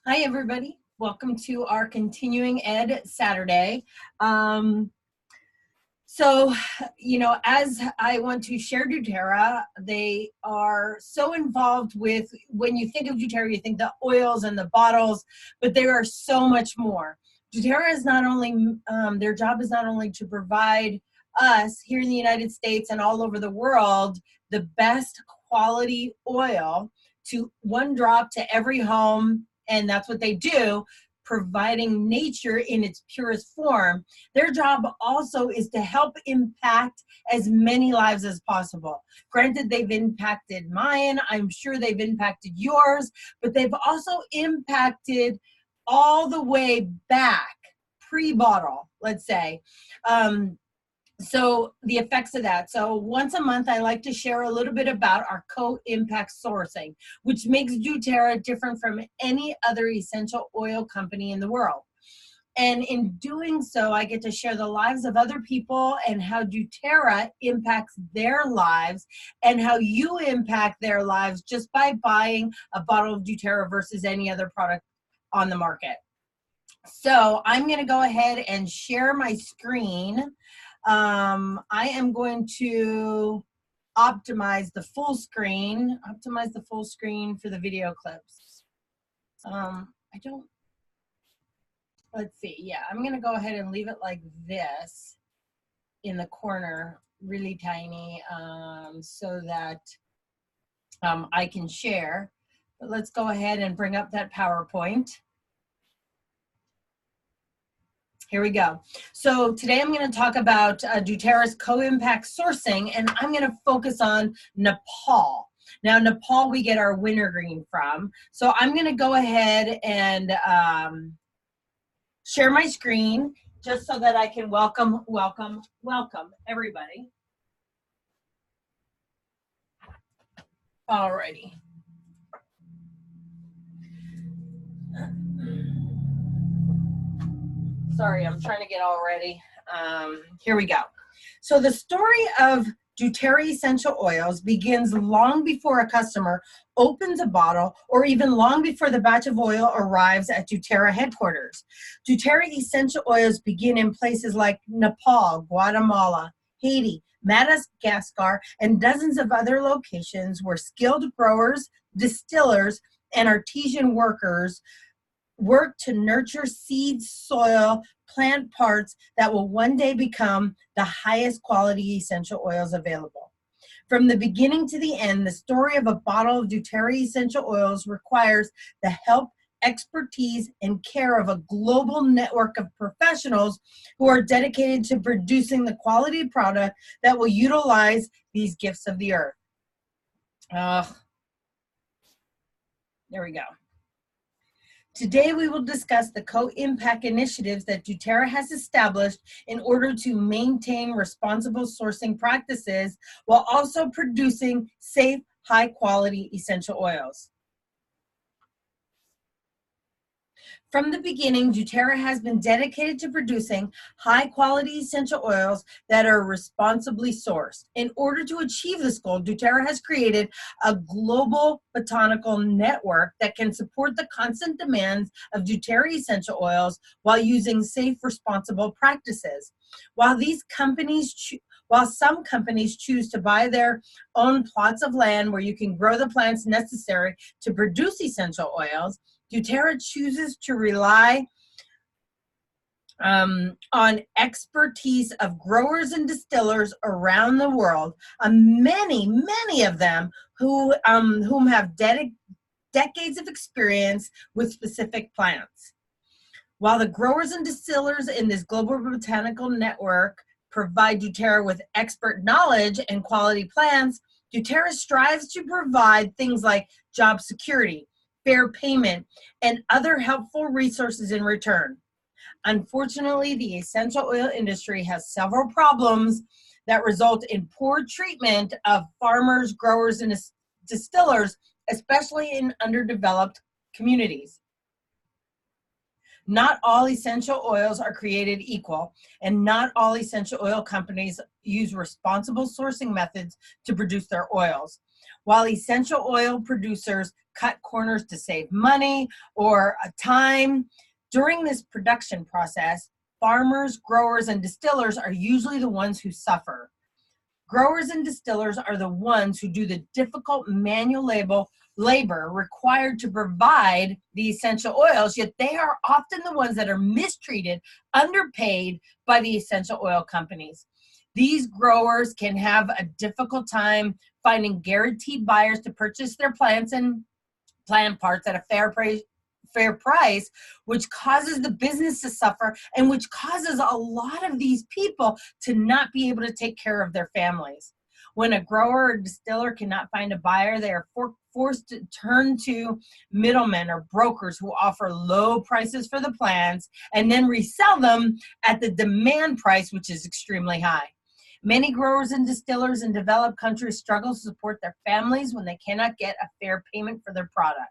Hi, everybody. Welcome to our Continuing Ed Saturday. As I want to share doTERRA, they are so involved with, when you think of doTERRA, you think the oils and the bottles, but there are so much more. doTERRA is not only, their job is not only to provide us here in the United States and all over the world the best quality oil to one drop to every home, and that's what they do, providing nature in its purest form. Their job also is to help impact as many lives as possible. Granted, they've impacted mine, I'm sure they've impacted yours, but they've also impacted all the way back, pre-bottle, let's say. So the effects of that. So once a month, I like to share a little bit about our CoImpact sourcing, which makes doTERRA different from any other essential oil company in the world. And in doing so, I get to share the lives of other people and how doTERRA impacts their lives and how you impact their lives just by buying a bottle of doTERRA versus any other product on the market. So I'm going to go ahead and share my screen. I am going to optimize the full screen for the video clips. Let's see. Yeah, I'm going to go ahead and leave it like this in the corner, really tiny, so that I can share. But let's go ahead and bring up that PowerPoint. Here we go. So today I'm going to talk about doTERRA's CoImpact sourcing, and I'm going to focus on Nepal. Now, Nepal, we get our wintergreen from. So I'm going to go ahead and share my screen just so that I can welcome everybody. Alrighty. Sorry, I'm trying to get all ready. Here we go. So the story of doTERRA essential oils begins long before a customer opens a bottle or even long before the batch of oil arrives at doTERRA headquarters. doTERRA essential oils begin in places like Nepal, Guatemala, Haiti, Madagascar, and dozens of other locations where skilled growers, distillers, and artisan workers work to nurture seeds, soil, plant parts that will one day become the highest quality essential oils available. From the beginning to the end, the story of a bottle of doTERRA essential oils requires the help, expertise, and care of a global network of professionals who are dedicated to producing the quality product that will utilize these gifts of the earth. There we go. Today, we will discuss the CoImpact initiatives that doTERRA has established in order to maintain responsible sourcing practices while also producing safe, high-quality essential oils. From the beginning, doTERRA has been dedicated to producing high-quality essential oils that are responsibly sourced. In order to achieve this goal, doTERRA has created a global botanical network that can support the constant demands of doTERRA essential oils while using safe, responsible practices. While some companies choose to buy their own plots of land where you can grow the plants necessary to produce essential oils, doTERRA chooses to rely on expertise of growers and distillers around the world, many of them whom have decades of experience with specific plants. While the growers and distillers in this global botanical network provide doTERRA with expert knowledge and quality plants, doTERRA strives to provide things like job security, fair payment, and other helpful resources in return. Unfortunately, the essential oil industry has several problems that result in poor treatment of farmers, growers, and distillers, especially in underdeveloped communities. Not all essential oils are created equal, and not all essential oil companies use responsible sourcing methods to produce their oils. While essential oil producers cut corners to save money or time, during this production process, farmers, growers, and distillers are usually the ones who suffer. Growers and distillers are the ones who do the difficult manual labor required to provide the essential oils, yet they are often the ones that are mistreated, underpaid by the essential oil companies. These growers can have a difficult time finding guaranteed buyers to purchase their plants and plant parts at a fair price, which causes the business to suffer and which causes a lot of these people to not be able to take care of their families. When a grower or distiller cannot find a buyer, they are forced to turn to middlemen or brokers who offer low prices for the plants and then resell them at the demand price, which is extremely high. Many growers and distillers in developed countries struggle to support their families when they cannot get a fair payment for their product.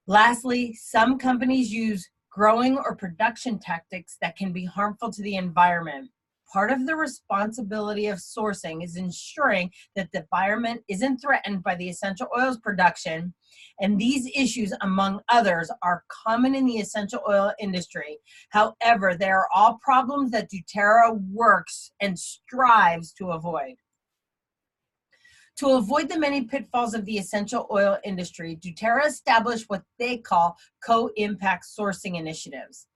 Lastly, some companies use growing or production tactics that can be harmful to the environment. Part of the responsibility of sourcing is ensuring that the environment isn't threatened by the essential oils production, and these issues, among others, are common in the essential oil industry. However, they are all problems that doTERRA works and strives to avoid. To avoid the many pitfalls of the essential oil industry, doTERRA established what they call CoImpact sourcing initiatives.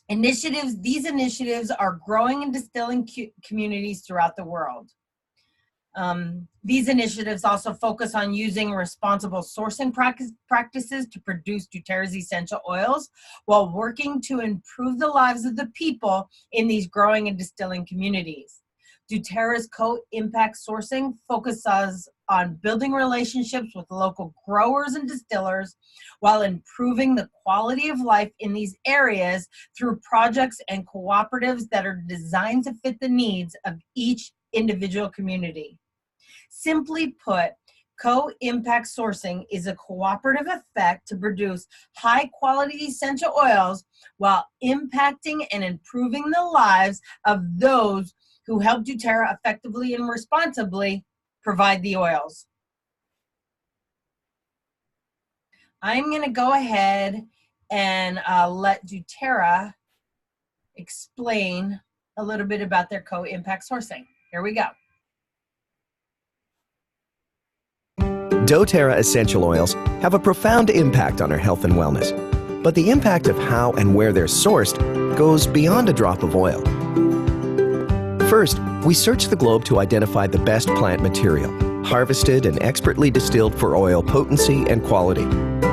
These initiatives are growing and distilling communities throughout the world. These initiatives also focus on using responsible sourcing practices to produce doTERRA's essential oils while working to improve the lives of the people in these growing and distilling communities. doTERRA's CoImpact sourcing focuses on building relationships with local growers and distillers while improving the quality of life in these areas through projects and cooperatives that are designed to fit the needs of each individual community. Simply put, CoImpact sourcing is a cooperative effect to produce high-quality essential oils while impacting and improving the lives of those who help doTERRA effectively and responsibly provide the oils. I'm going to go ahead and let doTERRA explain a little bit about their CoImpact sourcing. Here we go. doTERRA essential oils have a profound impact on our health and wellness, but the impact of how and where they're sourced goes beyond a drop of oil. First, we search the globe to identify the best plant material, harvested and expertly distilled for oil potency and quality.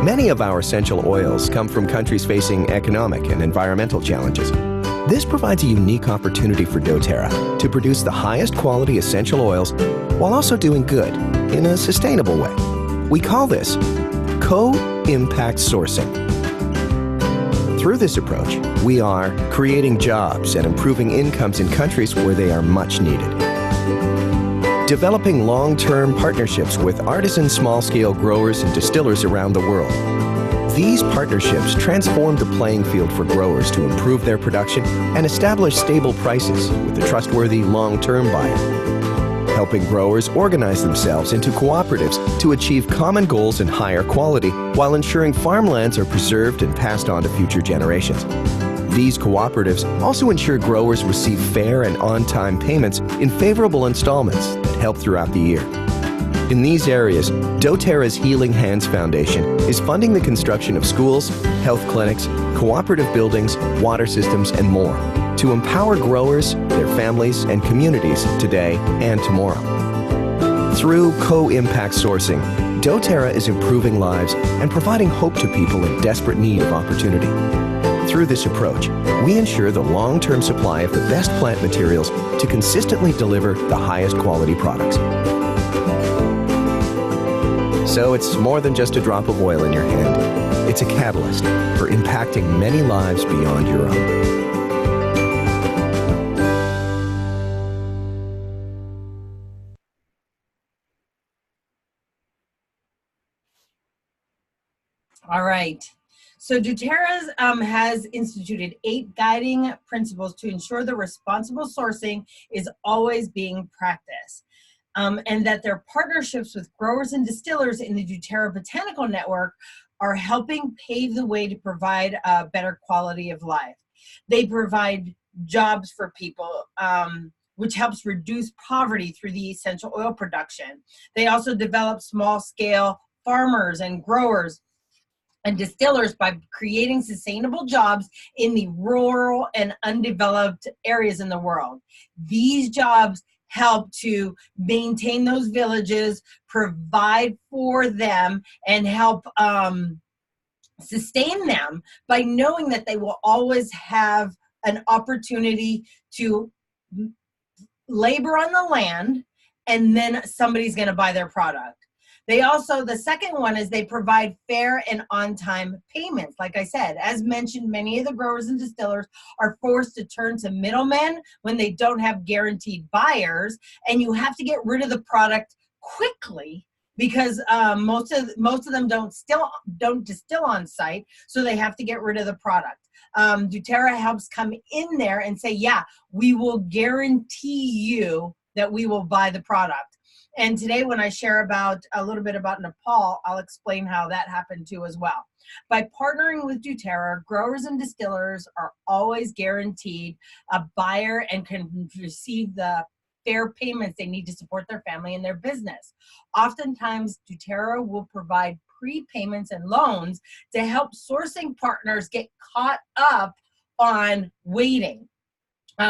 Many of our essential oils come from countries facing economic and environmental challenges. This provides a unique opportunity for doTERRA to produce the highest quality essential oils while also doing good in a sustainable way. We call this CoImpact sourcing. Through this approach, we are creating jobs and improving incomes in countries where they are much needed. Developing long-term partnerships with artisan small-scale growers and distillers around the world. These partnerships transform the playing field for growers to improve their production and establish stable prices with a trustworthy long-term buyer. Helping growers organize themselves into cooperatives to achieve common goals and higher quality while ensuring farmlands are preserved and passed on to future generations. These cooperatives also ensure growers receive fair and on-time payments in favorable installments that help throughout the year. In these areas, doTERRA's Healing Hands Foundation is funding the construction of schools, health clinics, cooperative buildings, water systems, and more to empower growers, their families, and communities today and tomorrow. Through CoImpact sourcing, doTERRA is improving lives and providing hope to people in desperate need of opportunity. Through this approach, we ensure the long-term supply of the best plant materials to consistently deliver the highest quality products. So it's more than just a drop of oil in your hand. It's a catalyst for impacting many lives beyond your own. All right. So doTERRA has instituted 8 guiding principles to ensure the responsible sourcing is always being practiced. and that their partnerships with growers and distillers in the doTERRA Botanical Network are helping pave the way to provide a better quality of life. They provide jobs for people, which helps reduce poverty through the essential oil production. They also develop small-scale farmers and growers and distillers by creating sustainable jobs in the rural and undeveloped areas in the world. These jobs help to maintain those villages, provide for them, and help sustain them by knowing that they will always have an opportunity to labor on the land, and then somebody's going to buy their product. They also, the second one is they provide fair and on-time payments. Like I said, as mentioned, many of the growers and distillers are forced to turn to middlemen when they don't have guaranteed buyers, and you have to get rid of the product quickly because most of them don't distill on site, so they have to get rid of the product. doTERRA helps come in there and say, yeah, we will guarantee you that we will buy the product. And today when I share about a little bit about Nepal, I'll explain how that happened too as well. By partnering with doTERRA, growers and distillers are always guaranteed a buyer and can receive the fair payments they need to support their family and their business. Oftentimes, doTERRA will provide prepayments and loans to help sourcing partners get caught up on waiting.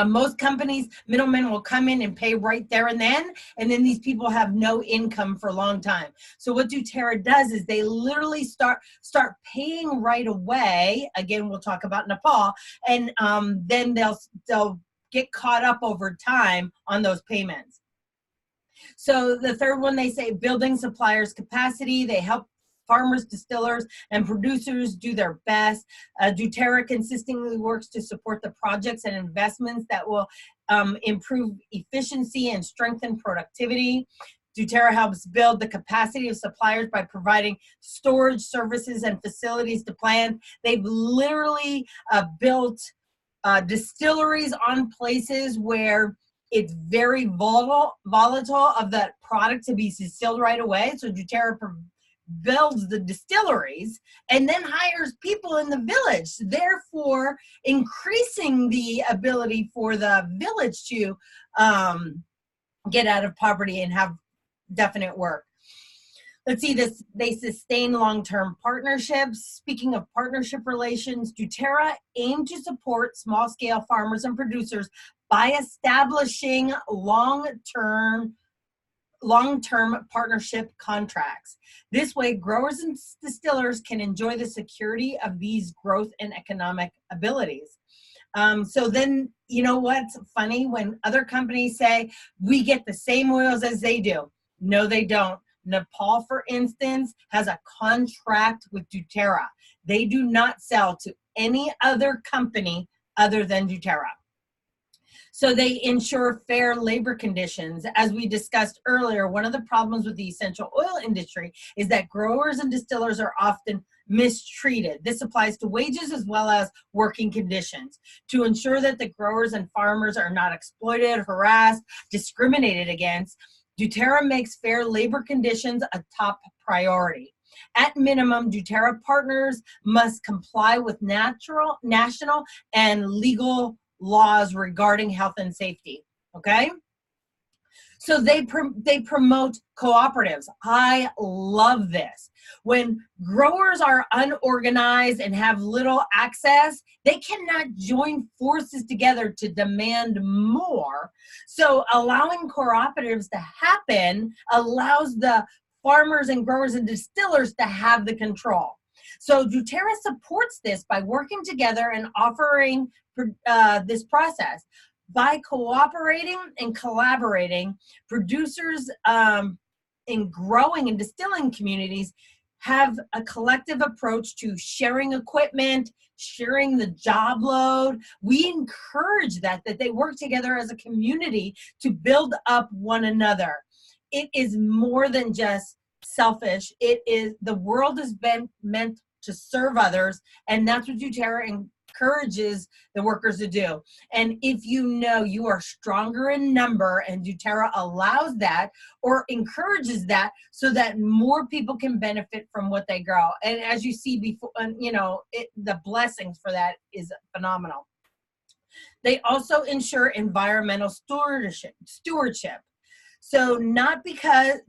Most companies, middlemen will come in and pay right there and then these people have no income for a long time. So what doTERRA does is they literally start paying right away. Again, we'll talk about Nepal, and then they'll get caught up over time on those payments. So the third one, they say building suppliers' capacity. They help farmers, distillers, and producers do their best. doTERRA consistently works to support the projects and investments that will improve efficiency and strengthen productivity. doTERRA helps build the capacity of suppliers by providing storage services and facilities to plants. They've literally built distilleries on places where it's very volatile of that product to be distilled right away. So doTERRA builds the distilleries and then hires people in the village, therefore increasing the ability for the village to get out of poverty and have definite work. Let's see this. They sustain long-term partnerships. Speaking of partnership relations, doTERRA aimed to support small-scale farmers and producers by establishing long-term partnership contracts. This way, growers and distillers can enjoy the security of these growth and economic abilities. So then, you know what's funny? When other companies say, we get the same oils as they do. No, they don't. Nepal, for instance, has a contract with doTERRA. They do not sell to any other company other than doTERRA. So they ensure fair labor conditions. As we discussed earlier, one of the problems with the essential oil industry is that growers and distillers are often mistreated. This applies to wages as well as working conditions. To ensure that the growers and farmers are not exploited, harassed, discriminated against, doTERRA makes fair labor conditions a top priority. At minimum, doTERRA partners must comply with national and legal laws regarding health and safety, okay? So they promote cooperatives. I love this. When growers are unorganized and have little access, they cannot join forces together to demand more. So allowing cooperatives to happen allows the farmers and growers and distillers to have the control. So doTERRA supports this by working together and offering this process. By cooperating and collaborating, producers in growing and distilling communities have a collective approach to sharing equipment, sharing the job load. We encourage that they work together as a community to build up one another. It is more than just selfish. It is, the world has been meant to serve others, and that's what doTERRA encourages the workers to do. And if you know you are stronger in number, and doTERRA allows that or encourages that so that more people can benefit from what they grow. And as you see before, you know, the blessings for that is phenomenal. They also ensure environmental stewardship. So not because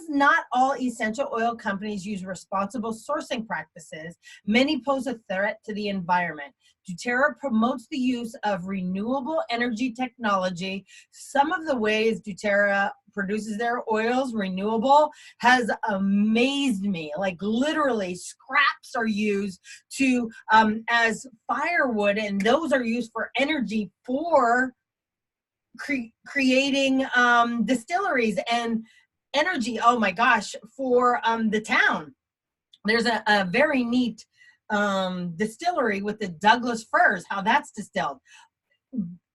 not all essential oil companies use responsible sourcing practices, many pose a threat to the environment. doTERRA promotes the use of renewable energy technology. Some of the ways doTERRA produces their oils renewable has amazed me. Like literally scraps are used to as firewood, and those are used for energy for creating distilleries and energy, oh my gosh, for the town. There's a very neat distillery with the Douglas firs, how that's distilled.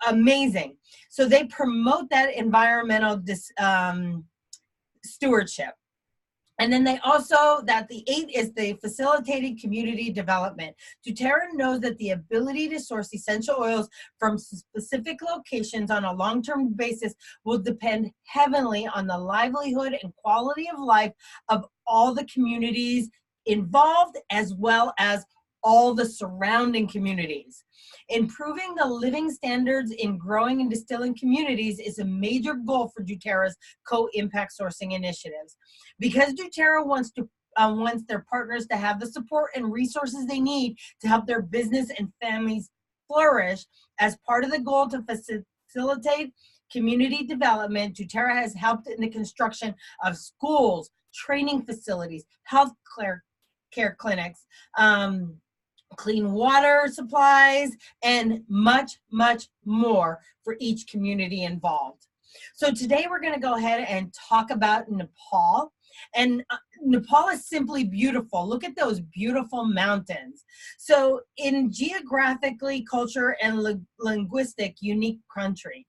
Amazing. So they promote that environmental stewardship. And then they also, that the 8 is the facilitated community development. doTERRA knows that the ability to source essential oils from specific locations on a long-term basis will depend heavily on the livelihood and quality of life of all the communities involved, as well as all the surrounding communities. Improving the living standards in growing and distilling communities is a major goal for doTERRA's CoImpact sourcing initiatives. Because doTERRA wants their partners to have the support and resources they need to help their business and families flourish, as part of the goal to facilitate community development, doTERRA has helped in the construction of schools, training facilities, health care clinics, clean water supplies, and much, much more for each community involved. So today we're going to go ahead and talk about Nepal. And Nepal is simply beautiful. Look at those beautiful mountains. So in geographically, culture, and linguistic unique country,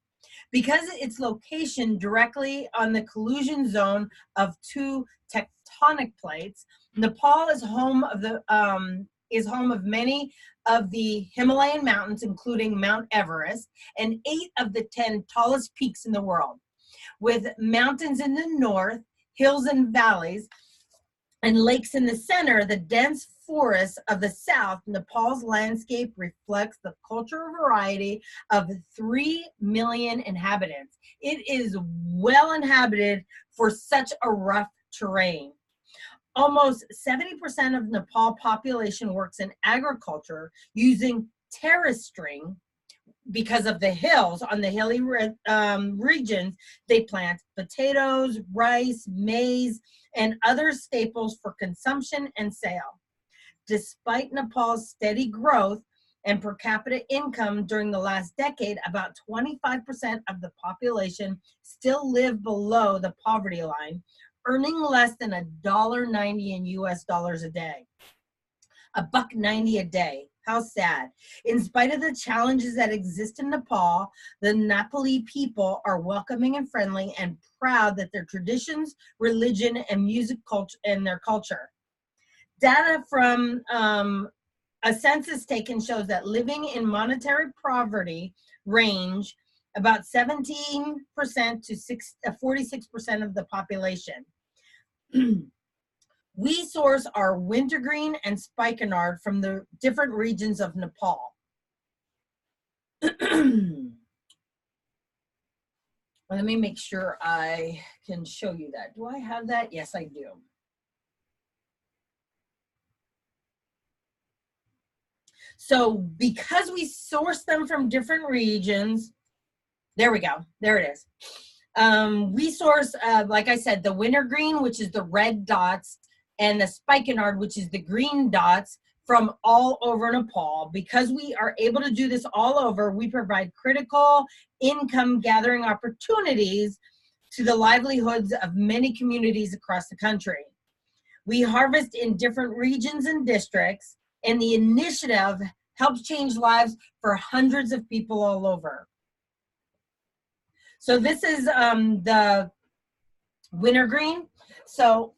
because its location directly on the collision zone of 2 tectonic plates, Nepal is home of many of the Himalayan mountains, including Mount Everest, and 8 of the 10 tallest peaks in the world. With mountains in the north, hills and valleys, and lakes in the center, the dense forests of the south, Nepal's landscape reflects the cultural variety of 3 million inhabitants. It is well inhabited for such a rough terrain. Almost 70% of Nepal population works in agriculture using terracing. Because of the hills, on the hilly regions, they plant potatoes, rice, maize, and other staples for consumption and sale. Despite Nepal's steady growth and per capita income during the last decade, about 25% of the population still live below the poverty line, earning less than $1.90 in US dollars a day. $1.90 a day. How sad. In spite of the challenges that exist in Nepal, the Nepali people are welcoming and friendly and proud that their traditions, religion, and music culture and their culture. Data from a census taken shows that living in monetary poverty range about 17% to 46% of the population. We source our Wintergreen and Spikin Art from the different regions of Nepal. Let me make sure I can show you that. Do I have that? Yes, I do. So because we source them from different regions, there we go. There it is. We source, like I said, the Wintergreen, which is the red dots, and the Spikin Art, which is the green dots, from all over Nepal. Because we are able to do this all over, we provide critical income gathering opportunities to the livelihoods of many communities across the country. We harvest in different regions and districts, and the initiative helps change lives for hundreds of people all over. So this is the Wintergreen. So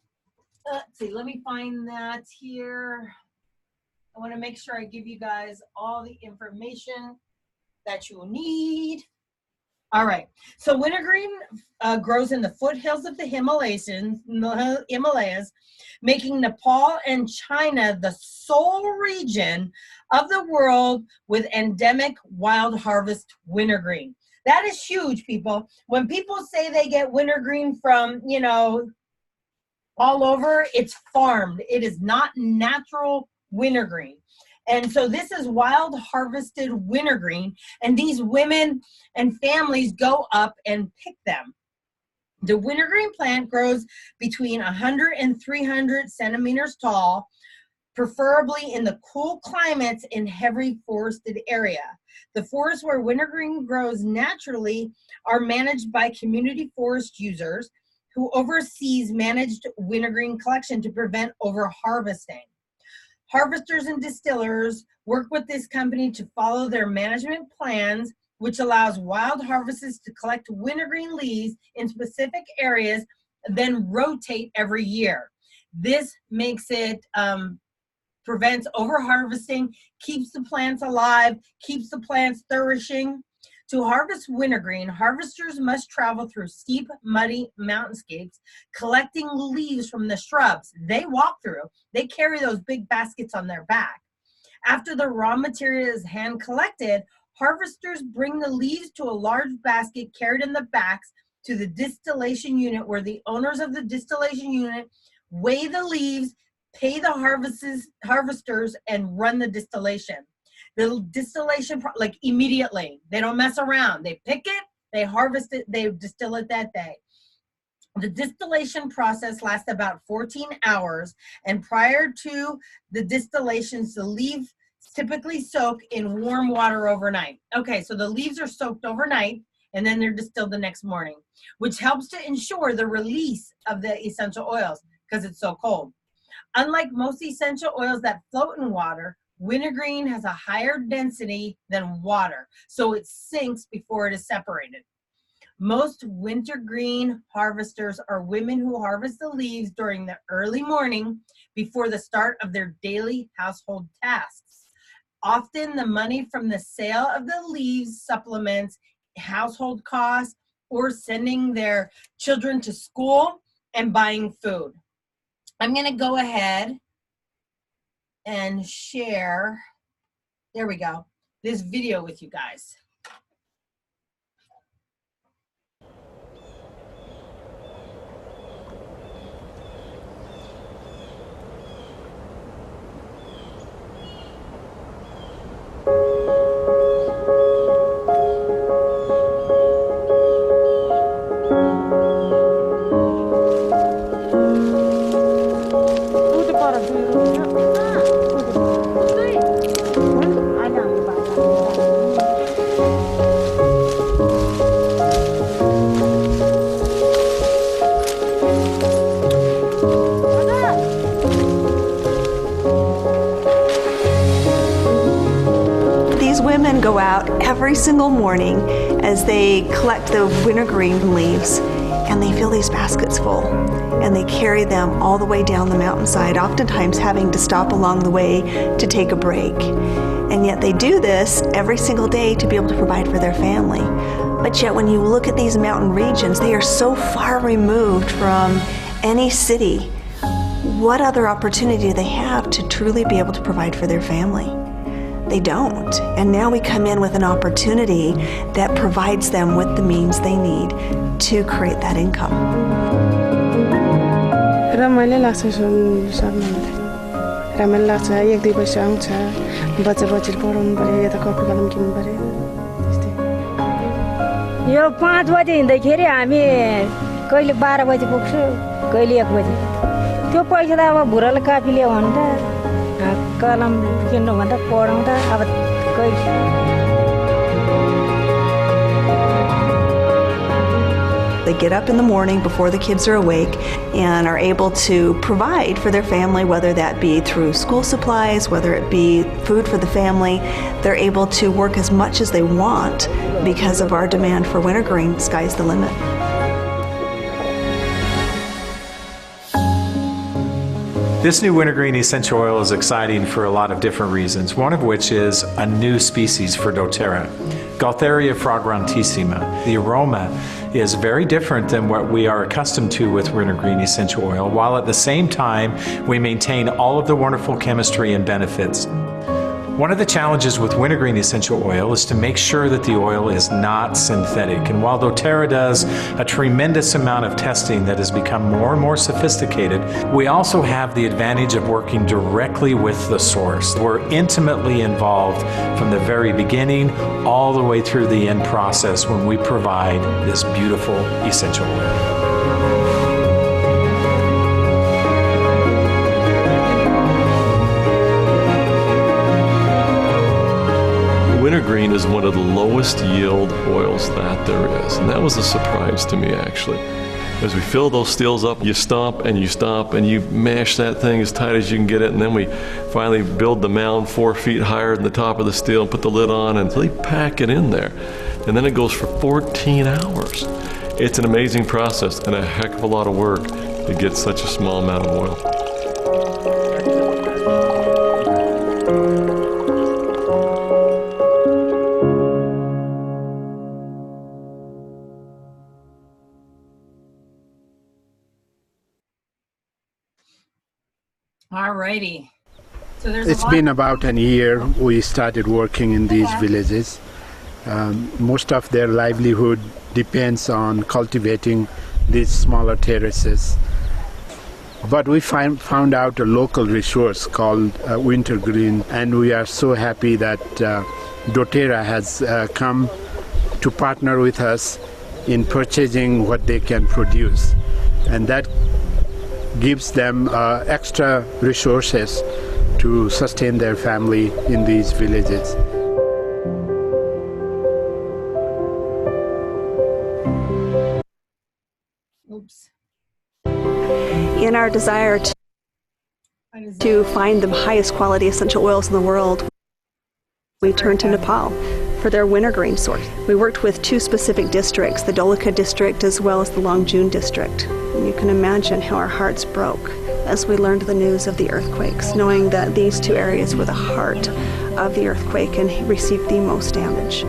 let's see, let me find that here. I want to make sure I give you guys all the information that you need. All right, so wintergreen grows in the foothills of the Himalayas, making Nepal and China the sole region of the world with endemic wild harvest wintergreen. That is huge, people. When people say they get wintergreen from, you know, all over, it's farmed. It is not natural wintergreen. And so this is wild harvested wintergreen, and these women and families go up and pick them. The wintergreen plant grows between 100 and 300 centimeters tall, preferably in the cool climates in heavily forested area. The forests where wintergreen grows naturally are managed by community forest users who oversees managed wintergreen collection to prevent over-harvesting. Harvesters and distillers work with this company to follow their management plans, which allows wild harvesters to collect wintergreen leaves in specific areas, then rotate every year. This makes it, prevents over-harvesting, keeps the plants alive, keeps the plants flourishing. To harvest wintergreen, harvesters must travel through steep, muddy mountainscapes, collecting leaves from the shrubs they walk through. They carry those big baskets on their back. After the raw material is hand collected, harvesters bring the leaves to a large basket carried in the backs to the distillation unit, where the owners of the distillation unit weigh the leaves, pay the harvesters, and run the distillation. The distillation, like immediately, they don't mess around. They pick it, they harvest it, they distill it that day. The distillation process lasts about 14 hours, and prior to the distillations, the leaves typically soak in warm water overnight. Okay, so the leaves are soaked overnight, and then they're distilled the next morning, which helps to ensure the release of the essential oils because it's so cold. Unlike most essential oils that float in water, wintergreen has a higher density than water, so it sinks before it is separated. Most wintergreen harvesters are women who harvest the leaves during the early morning before the start of their daily household tasks. Often the money from the sale of the leaves supplements household costs or sending their children to school and buying food. I'm going to go ahead and share, there we go, this video with you guys. Go out every single morning as they collect the wintergreen leaves, and they fill these baskets full, and they carry them all the way down the mountainside, oftentimes having to stop along the way to take a break. And yet they do this every single day to be able to provide for their family. But yet when you look at these mountain regions, they are so far removed from any city. What other opportunity do they have to truly be able to provide for their family? They don't. And now we come in with an opportunity that provides them with the means they need to create that income. रमाइलो लाग्छ सक्नुहुन्छ रमाइलो लाग्छ एक दुई पैसा आउँछ बच्चा बच्चीले पढाउनु पर्यो यता कपी कलम किन्नु पर्यो त्यस्तै यो 5 बजे हिँड्दाखेरि हामी कहिले 12 बजे पुग्छु कहिले 1 बजे त्यो पैसा त अब भुराले कापी ल्याउ भन्दा कलम किन्नु भन्दा पढाउँदा अब कहिले They get up in the morning before the kids are awake and are able to provide for their family, whether that be through school supplies, whether it be food for the family. They're able to work as much as they want because of our demand for wintergreen. Sky's the limit. This new Wintergreen Essential Oil is exciting for a lot of different reasons, one of which is a new species for doTERRA, Gaultheria fragrantissima. The aroma is very different than what we are accustomed to with Wintergreen Essential Oil, while at the same time we maintain all of the wonderful chemistry and benefits. One of the challenges with Wintergreen Essential Oil is to make sure that the oil is not synthetic. And while doTERRA does a tremendous amount of testing that has become more and more sophisticated, we also have the advantage of working directly with the source. We're intimately involved from the very beginning all the way through the end process when we provide this beautiful essential oil. Wintergreen is one of the lowest yield oils that there is, and that was a surprise to me actually. As we fill those stills up, you stomp and you mash that thing as tight as you can get it, and then we finally build the mound 4 feet higher than the top of the still and put the lid on and they pack it in there. And then it goes for 14 hours. It's an amazing process and a heck of a lot of work to get such a small amount of oil. Alrighty. So it's been about a year we started working in these villages. Most of their livelihood depends on cultivating these smaller terraces. But we found out a local resource called Wintergreen, and we are so happy that doTERRA has come to partner with us in purchasing what they can produce. And that gives them extra resources to sustain their family in these villages. Oops. In our desire to find the highest quality essential oils in the world, we turned to Nepal for their wintergreen source. We worked with 2 specific districts, the doTERRA district as well as the Longjun district. And you can imagine how our hearts broke as we learned the news of the earthquakes, knowing that these 2 areas were the heart of the earthquake and received the most damage.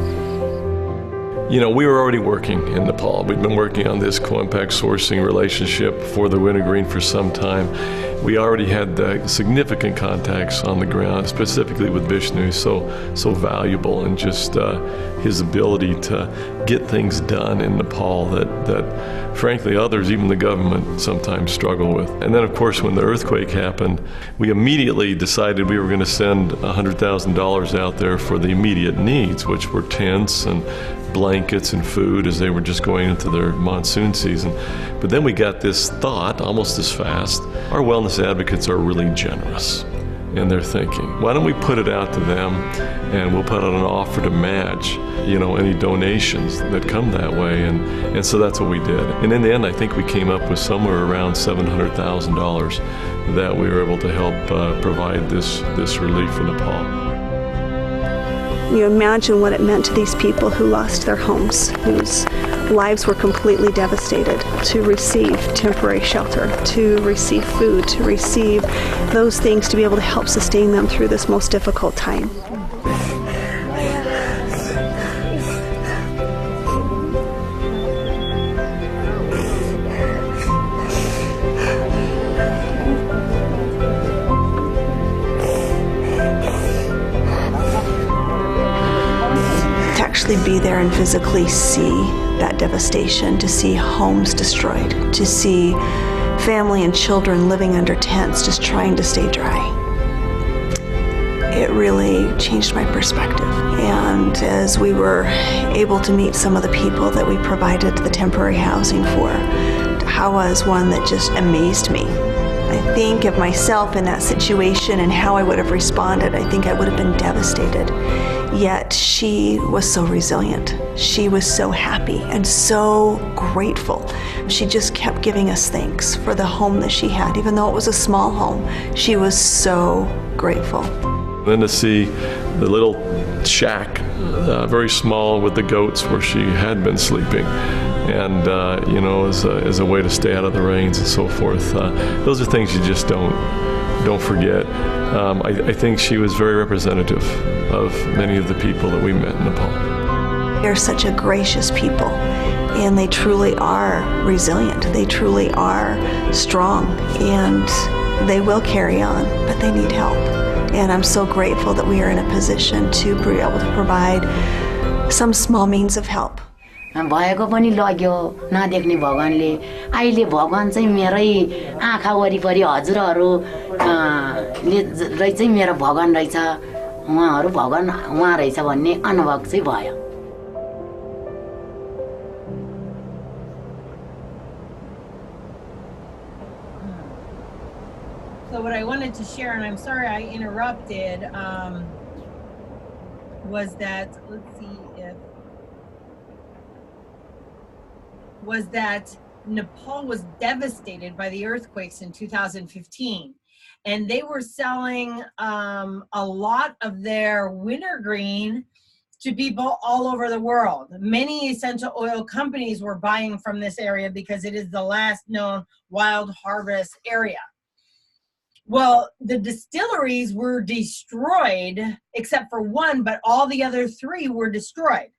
You know, we were already working in Nepal. We'd been working on this CoImpact sourcing relationship for the wintergreen for some time. We already had significant contacts on the ground, specifically with Vishnu, so valuable, and just his ability to get things done in Nepal that frankly others, even the government, sometimes struggle with. And then of course when the earthquake happened, we immediately decided we were going to send $100,000 out there for the immediate needs, which were tents and blankets and food as they were just going into their monsoon season. But then we got this thought almost as fast. Our wellness advocates are really generous in their thinking. Why don't we put it out to them and we'll put out an offer to match, you know, any donations that come that way, and so that's what we did. And in the end, I think we came up with somewhere around $700,000 that we were able to help provide this relief for Nepal. You imagine what it meant to these people who lost their homes, whose lives were completely devastated, to receive temporary shelter, to receive food, to receive those things to be able to help sustain them through this most difficult time. Actually be there and physically see that devastation, to see homes destroyed, to see family and children living under tents just trying to stay dry. It really changed my perspective. And as we were able to meet some of the people that we provided the temporary housing for, Hawa is one that just amazed me. I think of myself in that situation and how I would have responded. I think I would have been devastated. Yet she was so resilient. She was so happy and so grateful. She just kept giving us thanks for the home that she had. Even though it was a small home, she was so grateful. Then to see the little shack, very small, with the goats where she had been sleeping, and you know, as a way to stay out of the rains and so forth. Those are things you just don't don't forget. I think she was very representative of many of the people that we met in Nepal. They're such a gracious people, and they truly are resilient. They truly are strong, and they will carry on, but they need help. And I'm so grateful that we are in a position to be able to provide some small means of help. भएको पनि लग्यो नदेख्ने भगवानले अहिले भगवान चाहिँ मेरै आँखा वरिपरि हजुरहरू ले चाहिँ मेरो भगवान रहेछ उहाँहरू भगवान उहाँ रहेछ भन्ने अनुभव चाहिँ भयो So what I wanted to share, and I'm sorry I interrupted, was that, let's see if, was that Nepal was devastated by the earthquakes in 2015. And they were selling a lot of their wintergreen to people all over the world. Many essential oil companies were buying from this area because it is the last known wild harvest area. Well, the distilleries were destroyed, except for one, but all the other three were destroyed.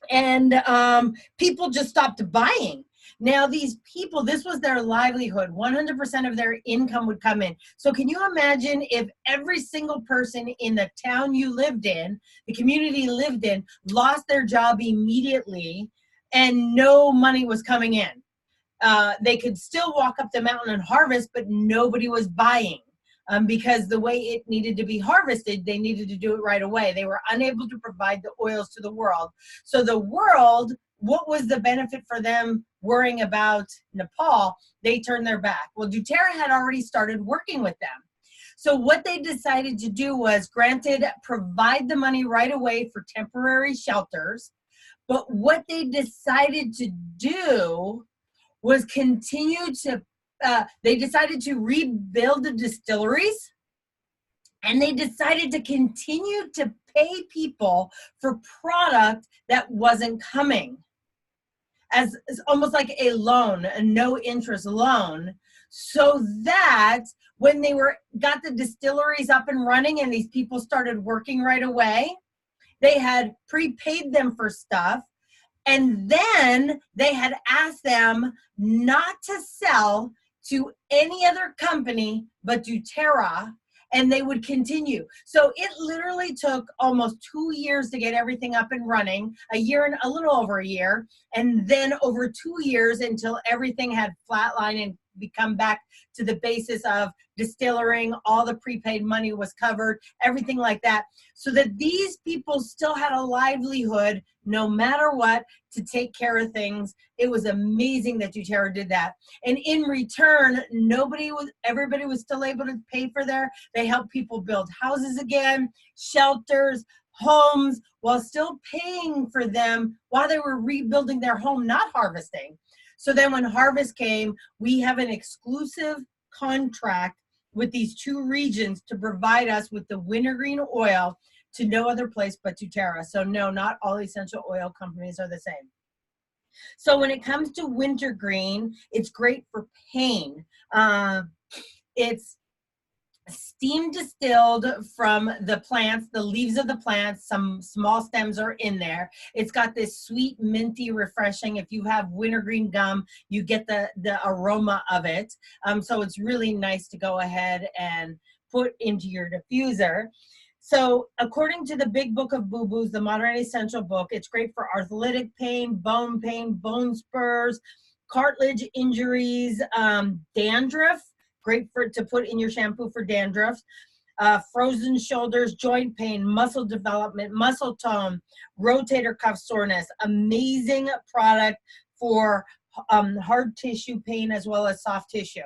And people just stopped buying. Now these people, this was their livelihood. 100% of their income would come in. So can you imagine if every single person in the town you lived in, the community you lived in, lost their job immediately and no money was coming in? They could still walk up the mountain and harvest, but nobody was buying because the way it needed to be harvested, they needed to do it right away. They were unable to provide the oils to the world. So the world, what was the benefit for them worrying about Nepal? They turned their back. Well, doTERRA had already started working with them. So what they decided to do was, granted, provide the money right away for temporary shelters, but what they decided to do was continue to, they decided to rebuild the distilleries, and they decided to continue to pay people for product that wasn't coming, as almost like a loan, a no interest loan, so that when they got the distilleries up and running and these people started working right away, they had prepaid them for stuff. And then they had asked them not to sell to any other company but doTERRA, and they would continue. So it literally took almost 2 years to get everything up and running, a year and a little over a year, and then over 2 years until everything had flatlined and become back to the basis of distilling, all the prepaid money was covered, everything like that, so that these people still had a livelihood no matter what to take care of things. It was amazing that doTERRA did that. And in return, everybody was still able to pay for they helped people build houses again, shelters, homes, while still paying for them while they were rebuilding their home, not harvesting. So then when harvest came, we have an exclusive contract with these two regions to provide us with the wintergreen oil to no other place but doTERRA. So no, not all essential oil companies are the same. So when it comes to wintergreen, it's great for pain. It's steam distilled from the plants, the leaves of the plants, some small stems are in there. It's got this sweet, minty, refreshing. If you have wintergreen gum, you get the aroma of it. So it's really nice to go ahead and put into your diffuser. So according to the Big Book of Boo-Boos, the Modern Essential Book, it's great for arthritic pain, bone spurs, cartilage injuries, dandruff, great to put in your shampoo for dandruff, frozen shoulders, joint pain, muscle development, muscle tone, rotator cuff soreness. Amazing product for hard tissue pain as well as soft tissue.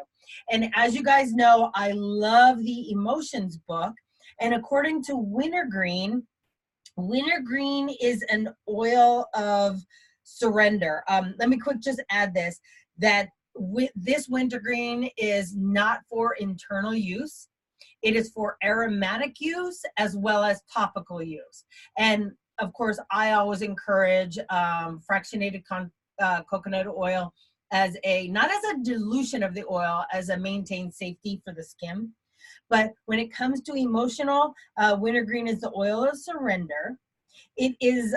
And as you guys know, I love the Emotions book. And according to wintergreen, wintergreen is an oil of surrender. Let me just add this, that this wintergreen is not for internal use. It is for aromatic use as well as topical use. And of course, I always encourage fractionated coconut oil as not as a dilution of the oil, as a maintained safety for the skin. But when it comes to emotional, wintergreen is the oil of surrender. It is,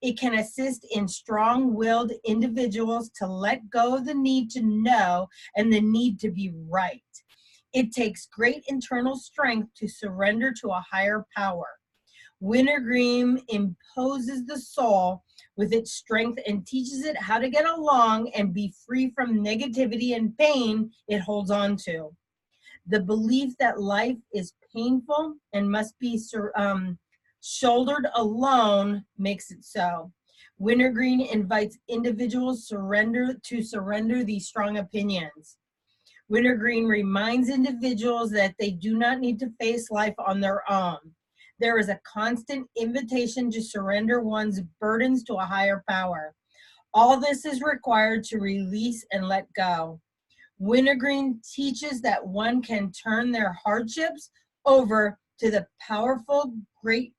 it can assist in strong-willed individuals to let go of the need to know and the need to be right. It takes great internal strength to surrender to a higher power. Wintergreen imposes the soul with its strength and teaches it how to get along and be free from negativity and pain it holds on to. The belief that life is painful and must be shouldered alone makes it so. Wintergreen invites individuals to surrender these strong opinions. Wintergreen reminds individuals that they do not need to face life on their own. There is a constant invitation to surrender one's burdens to a higher power. All this is required to release and let go. Wintergreen teaches that one can turn their hardships over to the powerful,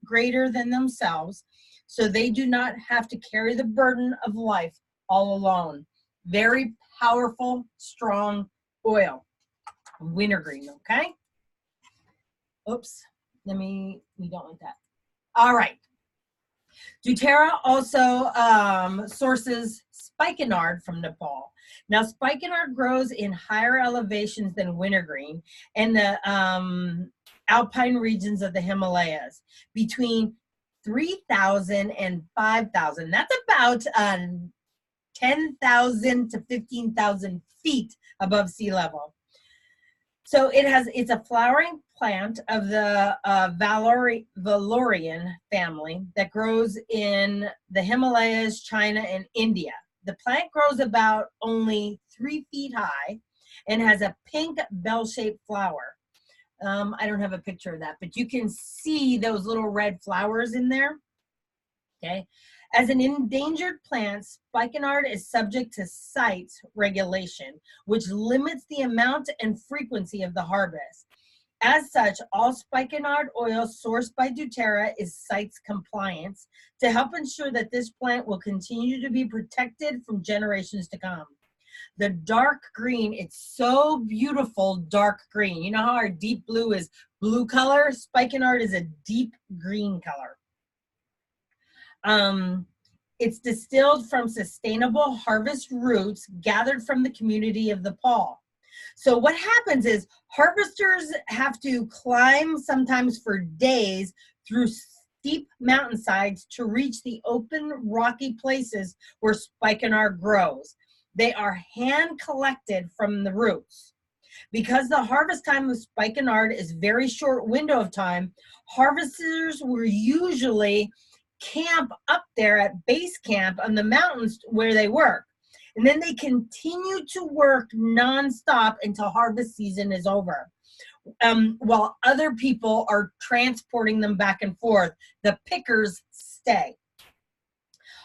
greater than themselves, so they do not have to carry the burden of life all alone. Very powerful, strong oil. Wintergreen, okay? Oops, we don't want that. All right. doTERRA also sources Spikin Art from Nepal. Now, Spikin Art grows in higher elevations than wintergreen in the alpine regions of the Himalayas, between 3,000 and 5,000. That's about 10,000 to 15,000 feet above sea level. So it's a flowering plant of the valerian family that grows in the Himalayas, China, and India. The plant grows about only 3 feet high and has a pink bell-shaped flower. I don't have a picture of that, but you can see those little red flowers in there. Okay. As an endangered plant, Spikin Art is subject to site regulation, which limits the amount and frequency of the harvest. As such, all Spikin Art oil sourced by doTERRA is CITES compliance to help ensure that this plant will continue to be protected from generations to come. The dark green, it's so beautiful, dark green. You know how our deep blue is blue color? Spikin Art is a deep green color. It's distilled from sustainable harvest roots gathered from the community of Nepal. So what happens is harvesters have to climb sometimes for days through steep mountainsides to reach the open rocky places where Spikin Art grows. They are hand collected from the roots. Because the harvest time of Spikin Art is very short window of time, harvesters will usually camp up there at base camp on the mountains where they work. And then they continue to work nonstop until harvest season is over, while other people are transporting them back and forth. The pickers stay.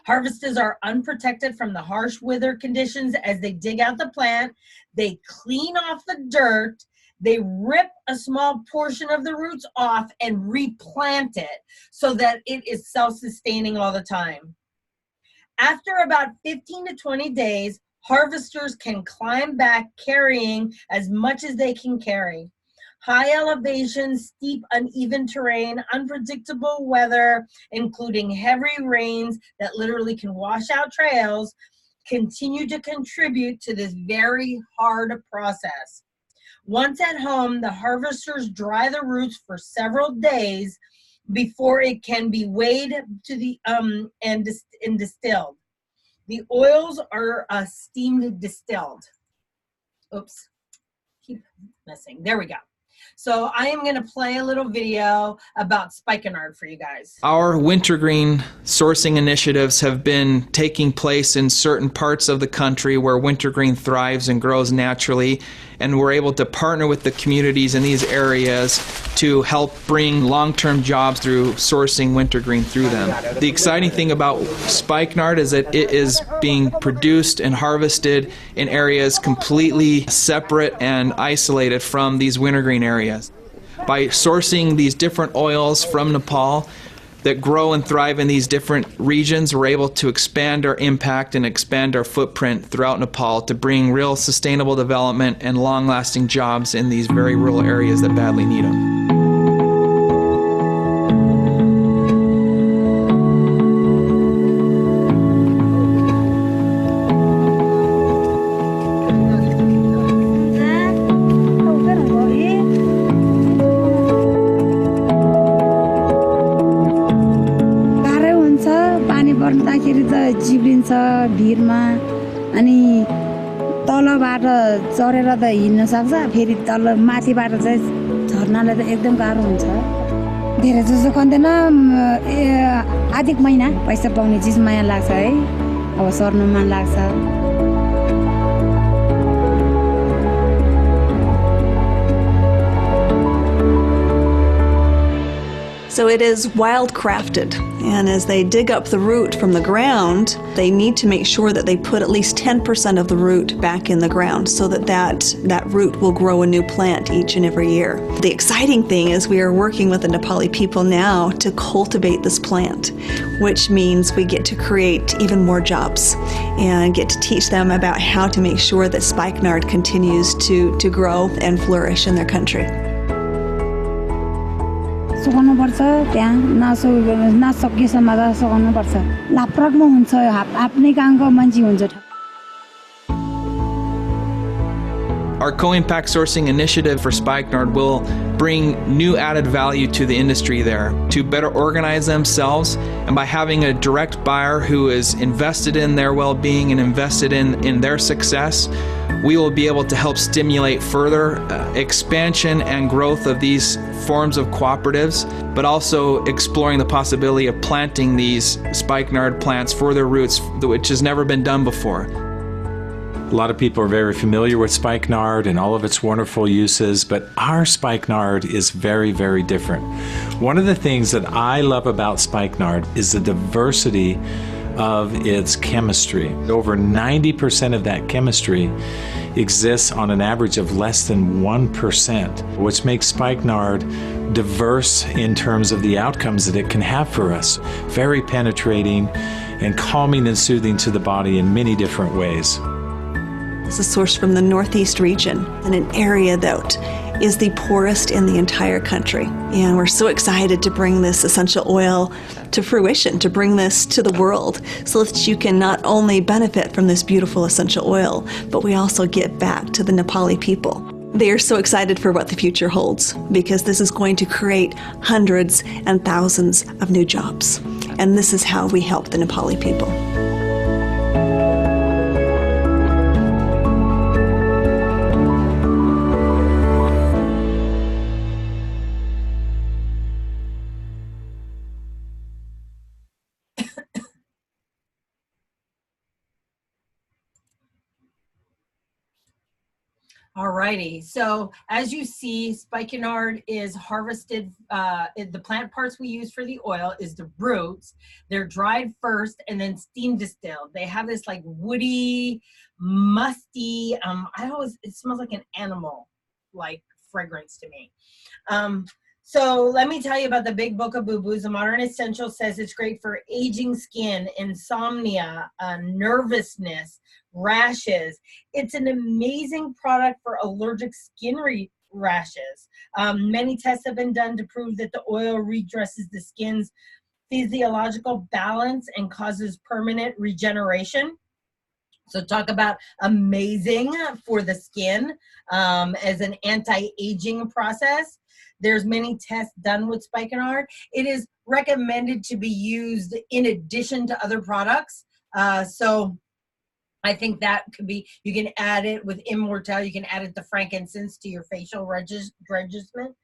Harvesters are unprotected from the harsh weather conditions as they dig out the plant. They clean off the dirt. They rip a small portion of the roots off and replant it so that it is self-sustaining all the time. After about 15 to 20 days, harvesters can climb back carrying as much as they can carry. High elevation, steep, uneven terrain, unpredictable weather, including heavy rains that literally can wash out trails, continue to contribute to this very hard process. Once at home, the harvesters dry the roots for several days before it can be weighed to the and distilled. The oils are steamed distilled. Oops, keep messing. There we go. So I am going to play a little video about Spikin Art for you guys. Our wintergreen sourcing initiatives have been taking place in certain parts of the country where wintergreen thrives and grows naturally, and we're able to partner with the communities in these areas to help bring long-term jobs through sourcing wintergreen through them. The exciting thing about Spikin Art is that it is being produced and harvested in areas completely separate and isolated from these wintergreen areas. By sourcing these different oils from Nepal, that grow and thrive in these different regions, we're able to expand our impact and expand our footprint throughout Nepal to bring real sustainable development and long-lasting jobs in these very rural areas that badly need them. चिप्लिन्छ भिरमा अनि तलबाट चढेर त हिँड्न सक्छ फेरि तल माथिबाट चाहिँ झर्नाले त एकदम गाह्रो हुन्छ धेरै जसो खन्दैन आधिक महिना पैसा पाउने चिज माया लाग्छ है अब सर्नु मन लाग्छ So it is wildcrafted, and as they dig up the root from the ground, they need to make sure that they put at least 10% of the root back in the ground so that root will grow a new plant each and every year. The exciting thing is we are working with the Nepali people now to cultivate this plant, which means we get to create even more jobs and get to teach them about how to make sure that spikenard continues to grow and flourish in their country. सुकाउनुपर्छ त्यहाँ नसकेसम्म त सुकाउनुपर्छ लाप्राकमा हुन्छ आफ्नै कामको मान्छे हुन्छ Our CoImpact sourcing initiative for spikenard will bring new added value to the industry there to better organize themselves, and by having a direct buyer who is invested in their well-being and invested in their success, we will be able to help stimulate further expansion and growth of these forms of cooperatives, but also exploring the possibility of planting these spikenard plants for their roots, which has never been done before. A lot of people are very familiar with spikenard and all of its wonderful uses, but our spikenard is very, very different. One of the things that I love about spikenard is the diversity of its chemistry. Over 90% of that chemistry exists on an average of less than 1%, which makes spikenard diverse in terms of the outcomes that it can have for us. Very penetrating and calming and soothing to the body in many different ways. It's a source from the Northeast region, in an area that is the poorest in the entire country. And we're so excited to bring this essential oil to fruition, to bring this to the world, so that you can not only benefit from this beautiful essential oil, but we also give back to the Nepali people. They are so excited for what the future holds, because this is going to create hundreds and thousands of new jobs. And this is how we help the Nepali people. Alrighty, so as you see, spikenard is harvested, the plant parts we use for the oil is the roots. They're dried first and then steam distilled. They have this like woody, musty, it smells like an animal, like fragrance to me. So let me tell you about the Big Book of Boo-Boos. The Modern Essential says it's great for aging skin, insomnia, nervousness, rashes. It's an amazing product for allergic skin rashes. Many tests have been done to prove that the oil redresses the skin's physiological balance and causes permanent regeneration. So talk about amazing for the skin as an anti-aging process. There's many tests done with spikenard. It is recommended to be used in addition to other products. So I think that could be, you can add it with Immortelle, you can add it to frankincense to your facial regiment.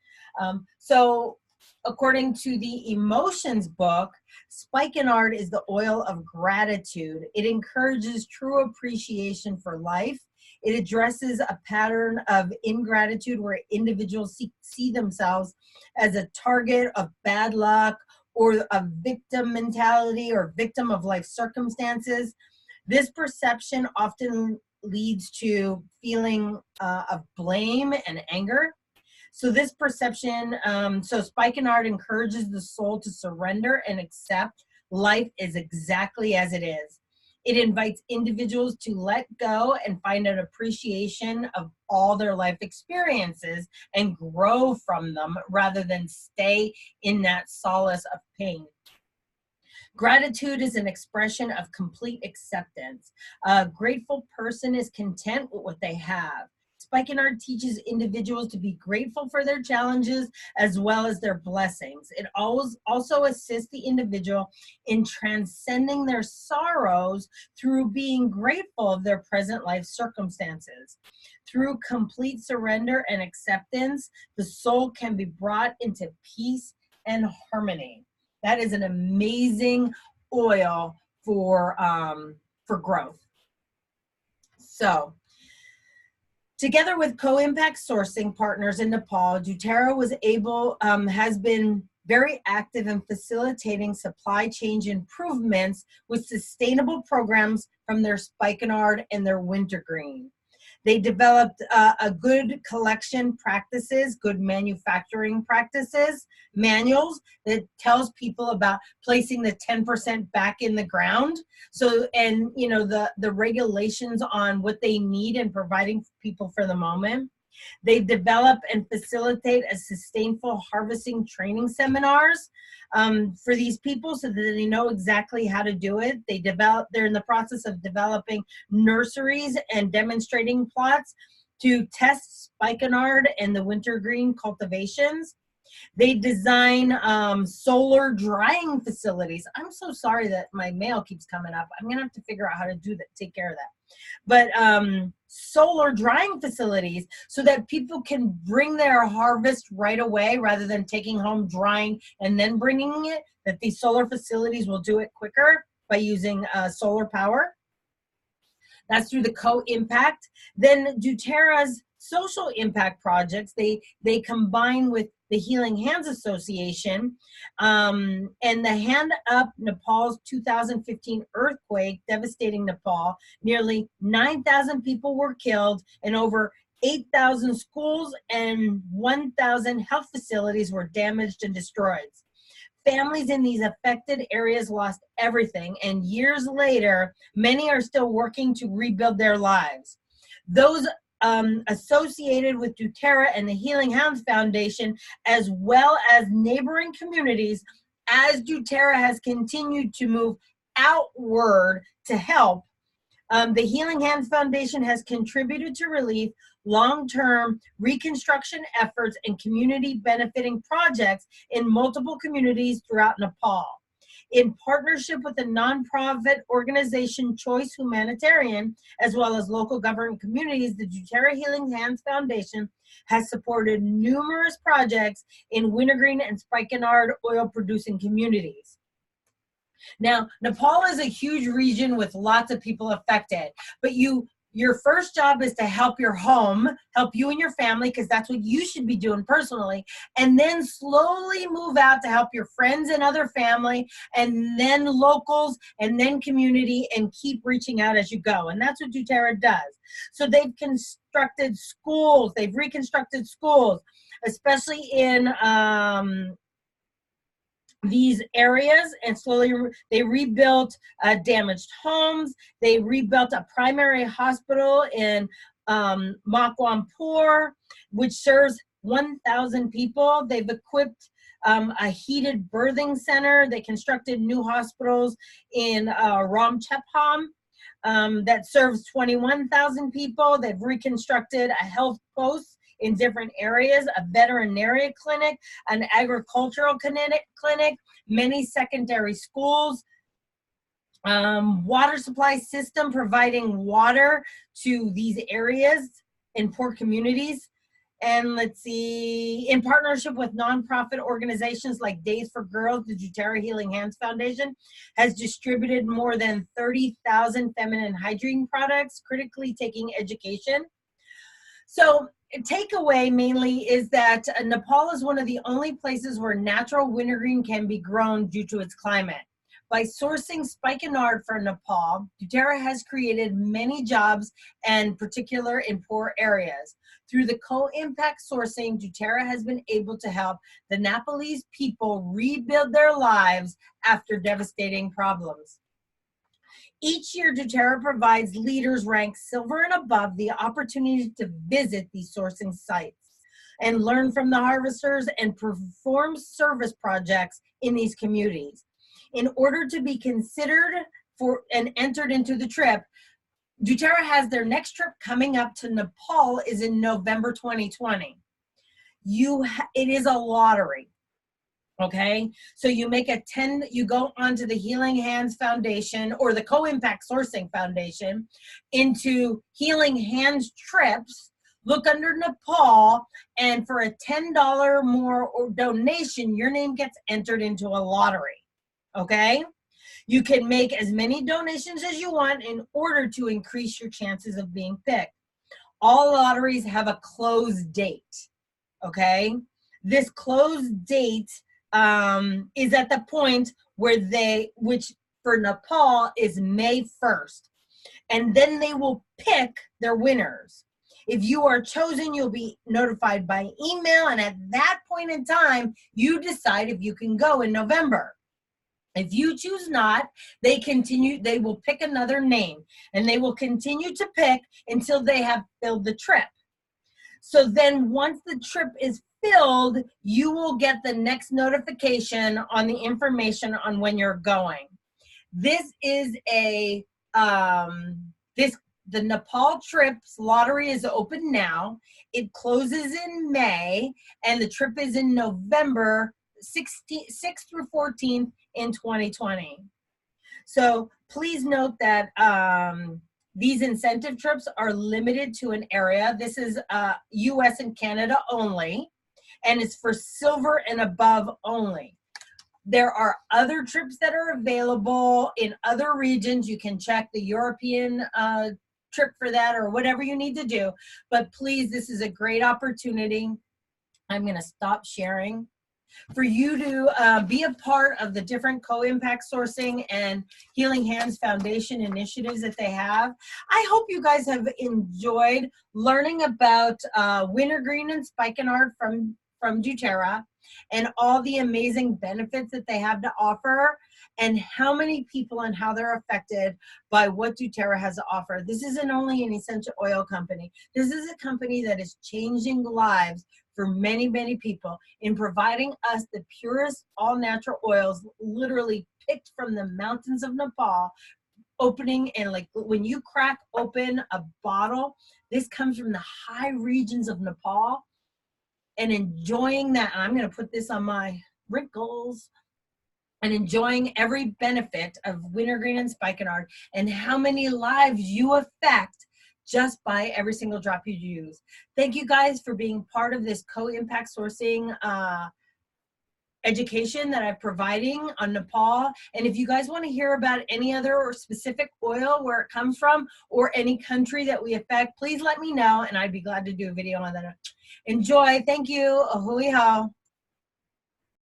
So according to the Emotions book, spikenard is the oil of gratitude. It encourages true appreciation for life. It addresses a pattern of ingratitude where individuals see themselves as a target of bad luck or a victim mentality or victim of life circumstances. This perception often leads to feeling of blame and anger. So this perception, so Spikin Art encourages the soul to surrender and accept life is exactly as it is. It invites individuals to let go and find an appreciation of all their life experiences and grow from them rather than stay in that solace of pain. Gratitude is an expression of complete acceptance. A grateful person is content with what they have. Spikin Art teaches individuals to be grateful for their challenges as well as their blessings. It also assists the individual in transcending their sorrows through being grateful of their present life circumstances. Through complete surrender and acceptance, the soul can be brought into peace and harmony. That is an amazing oil for growth. So, together with CoImpact sourcing partners in Nepal, doTERRA has been very active in facilitating supply chain improvements with sustainable programs from their Spikin Art and their Wintergreen. They developed a good collection practices, good manufacturing practices, manuals that tells people about placing the 10% back in the ground. So, and you know, the regulations on what they need and providing people for the moment. They develop and facilitate a sustainable harvesting training seminars for these people so that they know exactly how to do it. They're in the process of developing nurseries and demonstrating plots to test Spikin Art and the Wintergreen cultivations. They design solar drying facilities. I'm so sorry that my mail keeps coming up. I'm gonna have to figure out how to do that, take care of that. But solar drying facilities so that people can bring their harvest right away rather than taking home drying and then bringing it, that these solar facilities will do it quicker by using solar power. That's through the CoImpact. Then doTERRA's social impact projects, they combine with the Healing Hands Association and the Hand Up Nepal's 2015 earthquake devastating Nepal. Nearly 9,000 people were killed and over 8,000 schools and 1,000 health facilities were damaged and destroyed. Families in these affected areas lost everything, and years later, many are still working to rebuild their lives. Those associated with doTERRA and the Healing Hands Foundation, as well as neighboring communities, as doTERRA has continued to move outward to help. The Healing Hands Foundation has contributed to relief, long-term reconstruction efforts, and community benefiting projects in multiple communities throughout Nepal. In partnership with the nonprofit organization Choice Humanitarian, as well as local government communities, the doTERRA Healing Hands Foundation has supported numerous projects in Wintergreen and Spikin Art oil-producing communities. Now, Nepal is a huge region with lots of people affected, but your first job is to help your home, help you and your family, because that's what you should be doing personally, and then slowly move out to help your friends and other family, and then locals, and then community, and keep reaching out as you go. And that's what doTERRA does. So they've constructed schools, they've reconstructed schools, especially in these areas, and slowly they rebuilt damaged homes. They rebuilt a primary hospital in Makwanpur, which serves 1,000 people. They've equipped a heated birthing center. They constructed new hospitals in Ramchapham that serves 21,000 people. They've reconstructed a health post in different areas, a veterinary clinic, an agricultural clinic, many secondary schools, water supply system providing water to these areas in poor communities. And let's see, in partnership with nonprofit organizations like Days for Girls, the doTERRA Healing Hands Foundation has distributed more than 30,000 feminine hygiene products, critically taking education. So takeaway mainly is that Nepal is one of the only places where natural wintergreen can be grown due to its climate. By sourcing Spikin Art for Nepal, doTERRA has created many jobs, and particular in poor areas. Through the CoImpact sourcing, doTERRA has been able to help the Nepalese people rebuild their lives after devastating problems. Each year, doTERRA provides leaders ranked silver and above the opportunity to visit these sourcing sites and learn from the harvesters and perform service projects in these communities. In order to be considered for and entered into the trip, doTERRA has their next trip coming up to Nepal is in November 2020. It is a lottery, okay? So you make you go onto the Healing Hands Foundation or the CoImpact Sourcing Foundation into Healing Hands trips, look under Nepal, and for a $10 more or donation, your name gets entered into a lottery, okay? You can make as many donations as you want in order to increase your chances of being picked. All lotteries have a close date, okay? This close date is at the point where which for Nepal is May 1st. And then they will pick their winners. If you are chosen, you'll be notified by email, and at that point in time, you decide if you can go in November. If you choose not, they will pick another name, and they will continue to pick until they have filled the trip. So then once the trip is filled, you will get the next notification on the information on when you're going. This is the Nepal trips lottery is open now. It closes in May, and the trip is in November 6th through 14th in 2020. So please note that these incentive trips are limited to an area. This is US and Canada only, and it's for silver and above only. There are other trips that are available in other regions. You can check the European trip for that or whatever you need to do. But please, this is a great opportunity. I'm going to stop sharing for you to be a part of the different CoImpact sourcing and Healing Hands Foundation initiatives that they have. I hope you guys have enjoyed learning about Wintergreen and Spikin Art from doTERRA and all the amazing benefits that they have to offer and how many people and how they're affected by what doTERRA has to offer. This isn't only an essential oil company. This is a company that is changing lives for many, many people in providing us the purest all-natural oils, literally picked from the mountains of Nepal, opening and like when you crack open a bottle, this comes from the high regions of Nepal, and enjoying that. And I'm going to put this on my wrinkles and enjoying every benefit of Wintergreen and Spikin Art and how many lives you affect just by every single drop you use. Thank you guys for being part of this CoImpact sourcing education that I'm providing on Nepal. And if you guys want to hear about any other or specific oil, where it comes from, or any country that we affect, please let me know and I'd be glad to do a video on that. Enjoy. Thank you. Ahui ho.